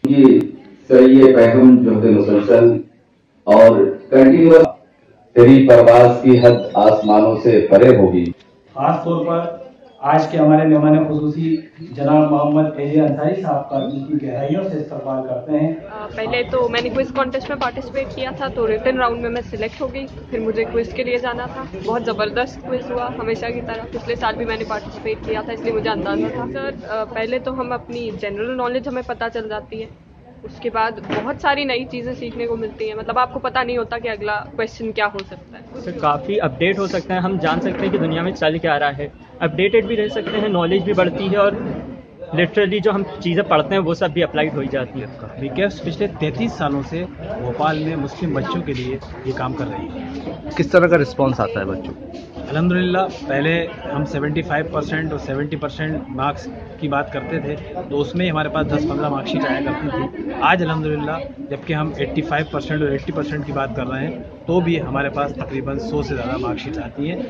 ये सही पैगम जो है मुसलसल और कंटिन्यूअस तेरी परवाज की हद आसमानों से परे होगी। खास तौर पर आज के हमारे मेहमान खुसूसी जनाब मोहम्मद फैजी अंसारी साहब का जिनकी गहराइयों से इस्तकबाल करते हैं। पहले तो मैंने क्विज कॉन्टेस्ट में पार्टिसिपेट किया था, तो रिटन राउंड में मैं सिलेक्ट हो गई। फिर मुझे क्विज के लिए जाना था। बहुत ज़बरदस्त क्विज हुआ हमेशा की तरह। पिछले साल भी मैंने पार्टिसिपेट किया था, इसलिए मुझे अंदाज़ा था। सर पहले तो हम अपनी जनरल नॉलेज हमें पता चल जाती है, उसके बाद बहुत सारी नई चीज़ें सीखने को मिलती हैं। मतलब आपको पता नहीं होता कि अगला क्वेश्चन क्या हो सकता है। सर काफ़ी अपडेट हो सकता है, हम जान सकते हैं कि दुनिया में चल क्या रहा है, अपडेटेड भी रह सकते हैं, नॉलेज भी बढ़ती है और लिटरली जो हम चीज़ें पढ़ते हैं वो सब भी अप्लाइड हो जाती है। बीकेएफ पिछले 33 सालों से भोपाल में मुस्लिम बच्चों के लिए ये काम कर रही है। किस तरह का रिस्पांस आता है बच्चों? अल्हम्दुलिल्लाह, पहले हम 75% और 70% मार्क्स की बात करते थे, तो उसमें हमारे पास 10-15 मार्कशीट आया करती थी। आज अल्हम्दुलिल्लाह जबकि हम 85% और 80% की बात कर रहे हैं, तो भी हमारे पास तकरीबन 100 से ज़्यादा मार्कशीट आती हैं।